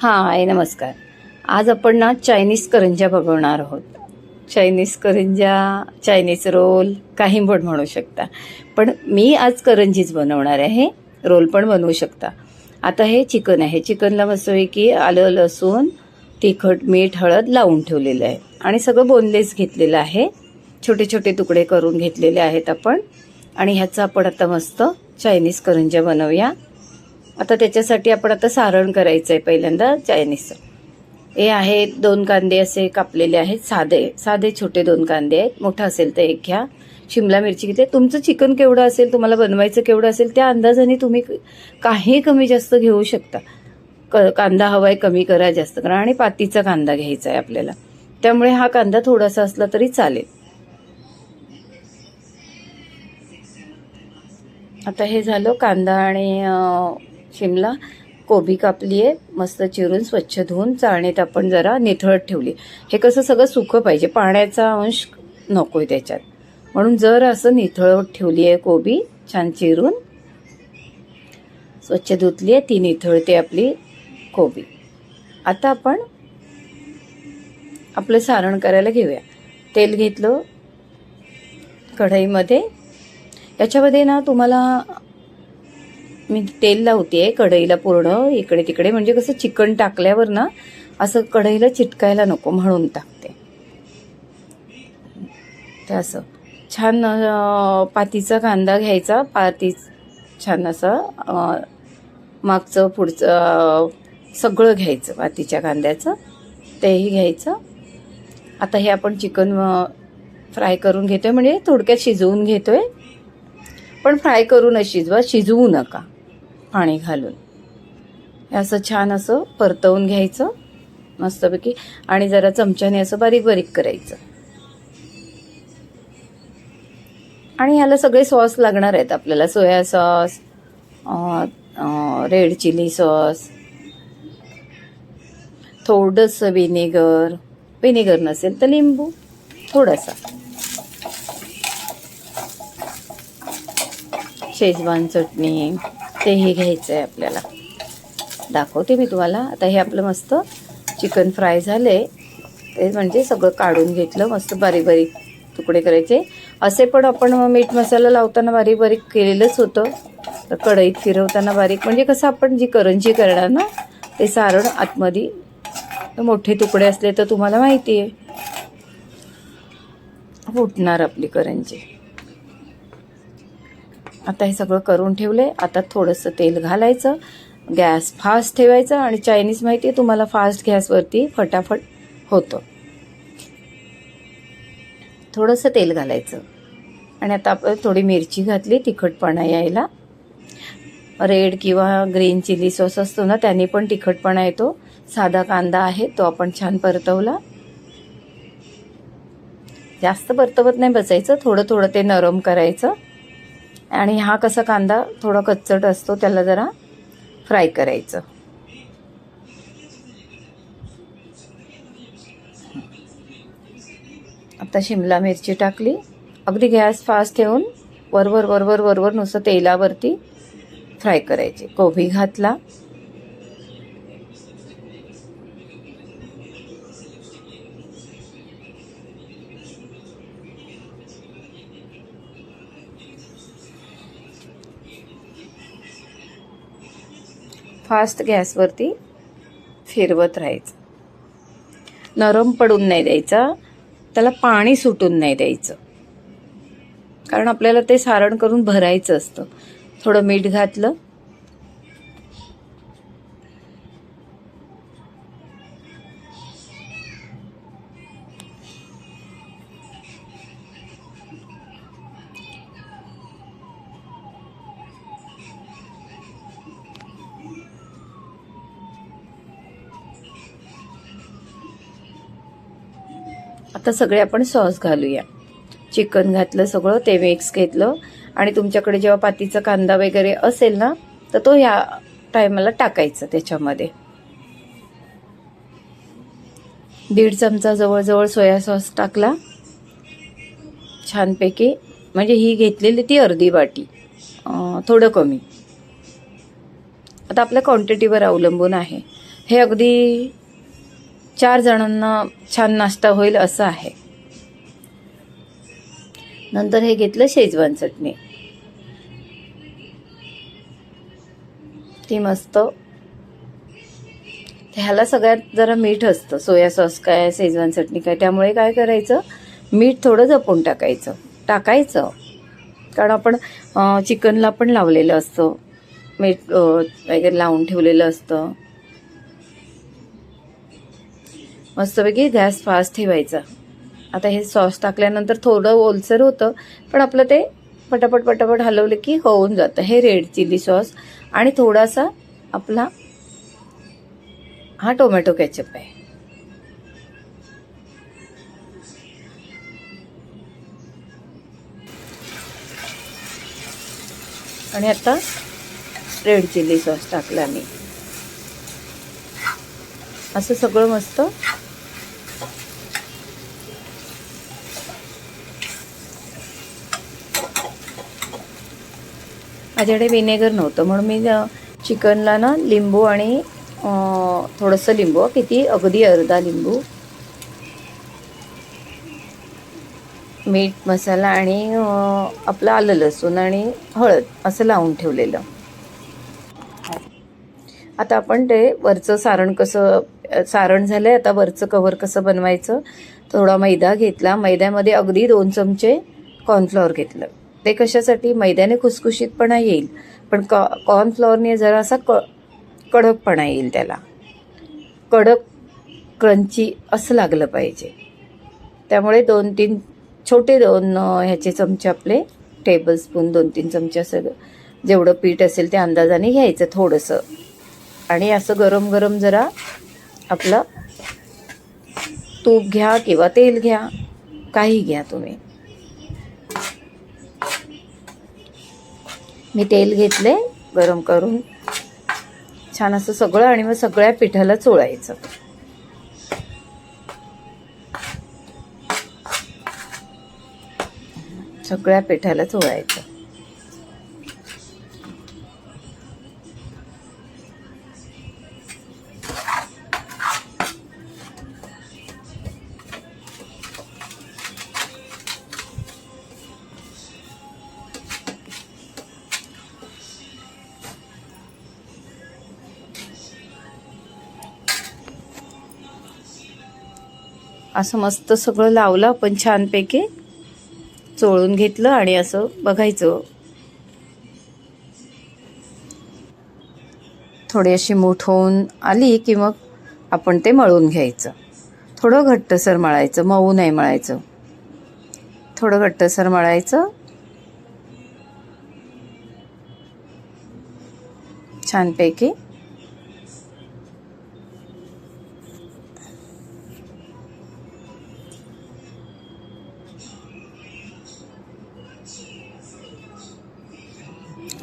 हाय नमस्कार. आज आपण ना चायनीज करंज्या बनवणार आहोत. चायनीज करंज्या, चायनीज रोल काही पण म्हणू शकता, पण मी आज करंजीच बनवणार आहे. रोल पण बनवू शकता. आता हे चिकन आहे. चिकनला मस्तपैकी आलं लसूण तिखट मीठ हळद लावून ठेवलेलं आहे आणि सगळं बोनलेस घेतलेलं आहे. छोटे छोटे तुकडे करून घेतलेले आहेत आपण. आणि ह्याचं आपण आता मस्त चायनीज करंज्या बनवूया. आता त्याच्यासाठी आपण आता सारण करायचं आहे. पहिल्यांदा चायनीजचं हे आहे 2 कांदे असे कापलेले आहेत. साधे छोटे 2 कांदे आहेत. मोठा असेल तर एक घ्या. शिमला मिरची घेते. तुमचं चिकन केवढं असेल, तुम्हाला बनवायचं केवढं असेल त्या अंदाजाने तुम्ही काही कमी जास्त घेऊ शकता. कांदा हवाय कमी करा जास्त करा. आणि पातीचा कांदा घ्यायचा आहे आपल्याला, त्यामुळे हा कांदा थोडासा असला तरी चालेल. आता हे झालं कांदा आणि शिमला. कोबी कापली आहे मस्त चिरून स्वच्छ धुवून चाळणीत आपण जरा निथळत ठेवली. हे कसं सगळं सुकं पाहिजे, पाण्याचा अंश नको आहे त्याच्यात, म्हणून जर असं निथळत ठेवली आहे. कोबी छान चिरून स्वच्छ धुतली आहे, ती निथळते आपली कोबी. आता आपण आपलं सारण करायला घेऊया. तेल घेतलं कढईमध्ये. याच्यामध्ये ना तुम्हाला मी तेल लावते कढईला पूर्ण इकडे तिकडे, म्हणजे कसं चिकन टाकल्यावर ना असं कढईला चिटकायला नको म्हणून टाकते. ते असं छान पातीचा कांदा घ्यायचा. पाती छान असं मागचं पुढचं सगळं घ्यायचं पातीच्या कांद्याचं, तेही घ्यायचं. आता हे आपण चिकन फ्राय करून घेतोय, म्हणजे थोडक्यात शिजवून घेतोय, पण फ्राय करून शिजवा, शिजवू नका पाणी घालून. असं छान असं परतवून घ्यायचं मस्तपैकी आणि जरा चमच्याने असं बारीक बारीक करायचं. आणि ह्याला सगळे सॉस लागणार आहेत आपल्याला. Soya sauce, red chilli sauce, थोडंसं विनेगर नसेल तर लिंबू थोडासा, शेजवान चटणी, तेही घ्यायचं आहे आपल्याला. दाखवते मी तुम्हाला. आता हे आपलं मस्त चिकन फ्राय झाले, ते म्हणजे सगळं काढून घेतलं. मस्त बारीक बारीक तुकडे करायचे. असे पण आपण मीठ मसाला लावताना बारीक बारीक केलेलंच होतं, तर कढईत फिरवताना बारीक, म्हणजे कसं आपण जी करंजी करणार ना ते सारण आतमध्ये मोठे तुकडे असले तर तुम्हाला माहिती आहे फुटणार आपली करंजी. आता हे सगळं करून ठेवले. आता थोडंसं तेल घालायचं, गॅस फास्ट ठेवायचा. आणि चायनीज माहिती आहे तुम्हाला, फास्ट गॅसवरती फटाफट होतं. थोडंसं तेल घालायचं. आणि आता आपण थोडी मिरची घातली तिखटपणा यायला. रेड किंवा ग्रीन चिली सॉस असतो ना, त्याने पण तिखटपणा येतो. साधा कांदा आहे तो आपण छान परतवला. जास्त परतवत नाही बसायचं, थोडं थोडं ते नरम करायचं. आणि हा कसा कांदा थोडा कच्चट असतो, त्याला जरा फ्राय करायचं. आता शिमला मिरची टाकली. अगदी गॅस फास्ट ठेवून वरवर नुसतं तेलावरती फ्राय करायचे. कोबी घातला. फास्ट गॅसवरती फिरवत राहायचं. नरम पडून नाही द्यायचा, त्याला पाणी सुटून नाही द्यायचं, कारण आपल्याला ते सारण करून भरायचं असतं. थोडं मीठ घातलं. आता सगळे आपण सॉस घालूया. चिकन घातलं सगळं, ते मिक्स घेतलं. आणि तुमच्याकडे जेव्हा पातीचा कांदा वगैरे असेल ना, तर तो ह्या टायमाला टाकायचा त्याच्यामध्ये. 1.5 चमचा जवळजवळ सोया सॉस टाकला छानपैकी. म्हणजे ही घेतलेली ती अर्धी वाटी, थोडं कमी. आता आपल्या क्वांटिटीवर अवलंबून आहे. हे अगदी 4 जणांना छान नाश्ता होईल असं आहे. नंतर हे घेतलं शेजवान चटणी, ती मस्त. ह्याला सगळ्यात जरा मीठ असतं, सोया सॉस काय शेजवान चटणी काय, त्यामुळे काय करायचं, मीठ थोडं जपून टाकायचं कारण आपण चिकनला पण लावलेलं असतं, मीठ वगैरे लावून ठेवलेलं असतं. मस्तपैकी गॅस फास्ट ठेवायचा. आता हे सॉस टाकल्यानंतर थोडं ओलसर होतं, पण आपलं ते पटापट हलवलं की होऊन जातं. हे रेड चिली सॉस आणि थोडासा आपला हा टोमॅटो केचप आहे. आणि आता रेड चिली सॉस टाकला मी. असं सगळं मस्त माझ्याकडे विनेगर नव्हतं म्हणून मी चिकनला ना लिंबू आणि थोडंसं लिंबू, किती अगदी अर्धा लिंबू, मीठ मसाला आणि आपलं आलं लसूण आणि हळद असं लावून ठेवलेलं. आता आपण ते वरचं सारण झालं आहे. आता वरचं कव्हर कसं बनवायचं, थोडा मैदा घेतला, मैद्यामध्ये अगदी 2 चमचे कॉर्नफ्लॉवर घेतलं. ते कशासाठी, मैद्याने खुसखुशीतपणा येईल, पण कॉर्नफ्लॉवरने जरासा कडकपणा येईल, त्याला कडक क्रंची असं लागलं पाहिजे. त्यामुळे 2-3 छोटे 2 ह्याचे चमचे, आपले टेबलस्पून 2-3 चमचे असं जेवढं पीठ असेल त्या अंदाजाने घ्यायचं थोडंसं. आणि असं गरम गरम जरा आपलं तूप घ्या किंवा तेल घ्या, काही घ्या तुम्ही. मी तेल घेतले गरम करून छान असं सगळं, आणि मग सगळ्या पिठाला चोळायचं. सगळ्या पिठाला चोळायचं. असं मस्त सगळं लावलं आपण, छानपैकी चोळून घेतलं आणि असं बघायचं, थोडी अशी मूठ होऊन आली की मग आपण ते मळून घ्यायचं. थोडं घट्टसर मळायचं, मऊ नाही मळायचं, थोडं घट्टसर मळायचं. छानपैकी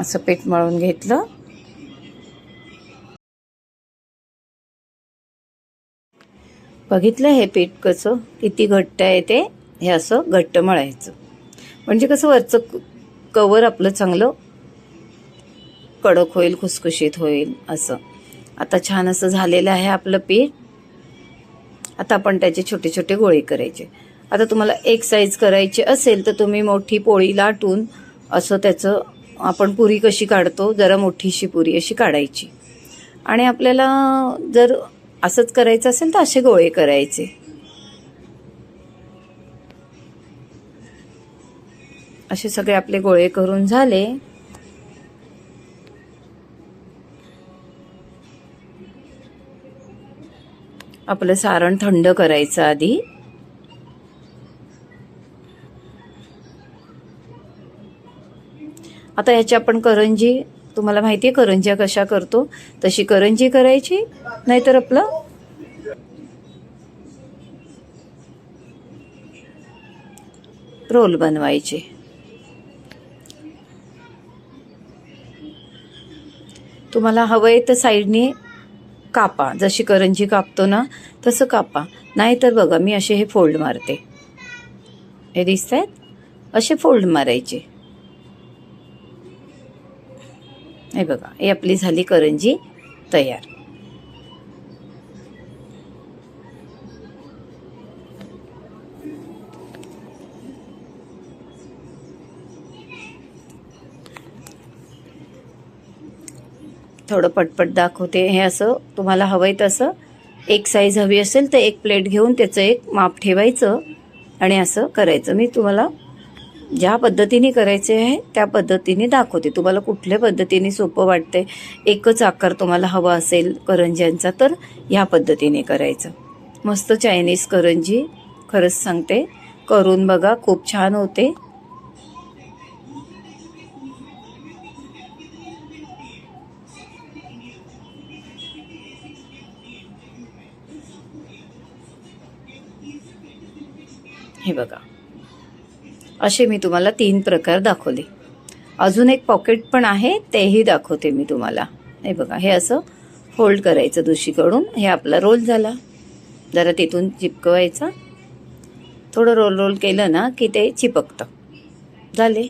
असं पीठ मळून घेतलं. बघितलं हे पीठ कसं किती घट्ट आहे ते, हे असं घट्ट मळायचं, म्हणजे कसं वरचं कवर आपलं चांगलं कडक होईल, खुसखुशीत होईल असं. आता छान असं झालेलं आहे आपलं पीठ. आता आपण त्याचे छोटे छोटे गोळे करायचे. आता तुम्हाला एक साईज करायची असेल तर तुम्ही मोठी पोळी लाटून असं त्याचं, आपण पुरी कशी काढतो, जरा मोठीशी पुरी अशी काढायची. आणि आपल्याला जर असंच करायचं असेल तर असे गोळे करायचे. असे सगळे आपले गोळे करून झाले. आपलं सारण थंड करायचं आधी. आता याची आपण करंजी, तुम्हाला माहिती आहे करंज्या कशा करतो, तशी करंजी करायची, नाहीतर आपलं रोल बनवायचे. तुम्हाला हवंय तर साईडने कापा, जशी करंजी कापतो ना तसं कापा, नाहीतर बघा मी असे हे फोल्ड मारते, हे दिसत आहेत, असे फोल्ड मारायचे. हे बघा, ही आपली झाली करंजी तयार. थोडं पटपट दाखवते. हे असं तुम्हाला हवं आहे तसं एक साईज हवी असेल तर एक प्लेट घेऊन त्याचं एक माप ठेवायचं आणि असं करायचं. मी तुम्हाला ज्या पद्धतीने करायचे आहे त्या पद्धतीने दाखवते. तुम्हाला कुठल्या पद्धतीने सोपं वाटते, एकच आकार तुम्हाला हवा असेल करंज्यांचा तर ह्या पद्धतीने करायचं. मस्त चायनीज करंजी, खरंच सांगते करून बघा, खूप छान होते. हे बघा, असे मी तुम्हाला 3 प्रकार दाखवले. अजून एक पॉकेट पण आहे, तेही दाखवते मी तुम्हाला. हे बघा, हे असं फोल्ड करायचं दुसरीकडून. हे आपला रोल झाला. जरा तिथून चिपकवायचा. थोडं रोल रोल केलं ना की ते चिपकतं. झाले.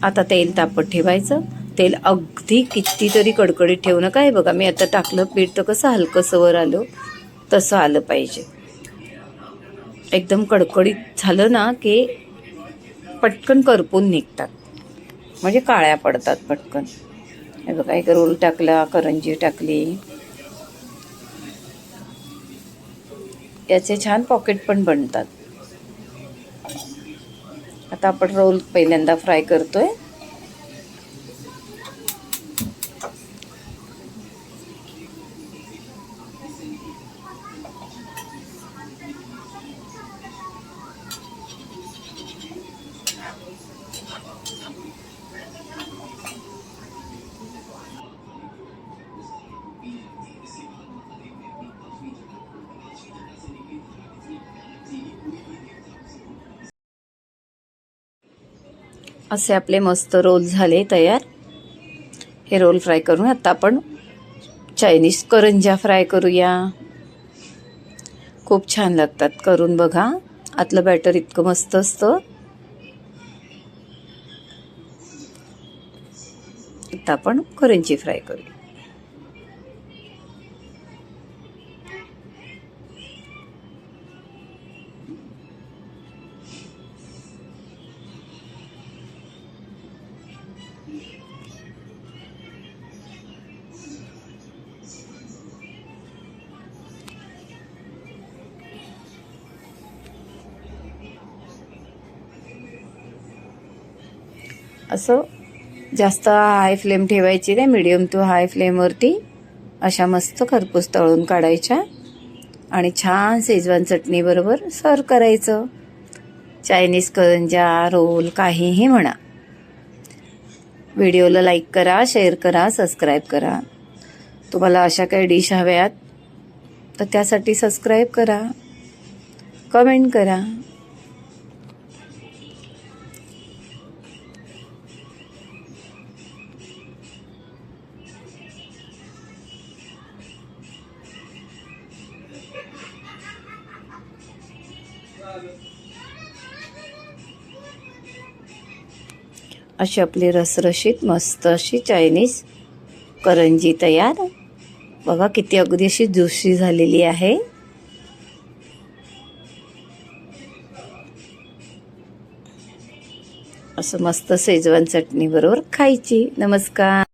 आता तेल तापत ठेवायचं. तेल अगदी कितीतरी कडकडीत ठेवू नका. हे बघा, मी आता टाकलं पीठ तर कसं हलकंसं वर आलं, तसं आलं पाहिजे. एकदम कडकडीत झालं ना की पटकन करपून निघतात, म्हणजे काळ्या पडतात पटकन. हे बघा, एक रोल टाकला, करंजी टाकली. याचे छान पॉकेट पण बनतात. आता आपण रोल पहिल्यांदा फ्राय करतोय. असे आपले मस्त रोल झाले तयार. हे रोल फ्राय करून आता आपण चायनीज करंज्या फ्राय करूया. खूप छान लागतात, करून बघा. आतलं बॅटर इतकं मस्त असतं. आता आपण करंजी फ्राय करूया. असं जास्त हाय फ्लेम ठेवायची नाही, मीडियम टू हाय फ्लेमवरती अशा मस्त खरपूस तळून काढायच्या आणि छान शेजवान चटणीबरोबर सर्व करायचं. चायनीज करंज्या, रोल, काहीही म्हणा. व्हिडिओला लाईक करा, शेअर करा, सबस्क्राईब करा. तुम्हाला अशा काही डिश हव्यात तर त्यासाठी सबस्क्राईब करा, कमेंट करा. अशी आपली रसरशीत मस्त अशी चायनीज करंजी तयार. बघा किती अगदी अशी ज्युसी झालेली आहे. असं मस्त शेजवान चटणी बरोबर खायची. नमस्कार.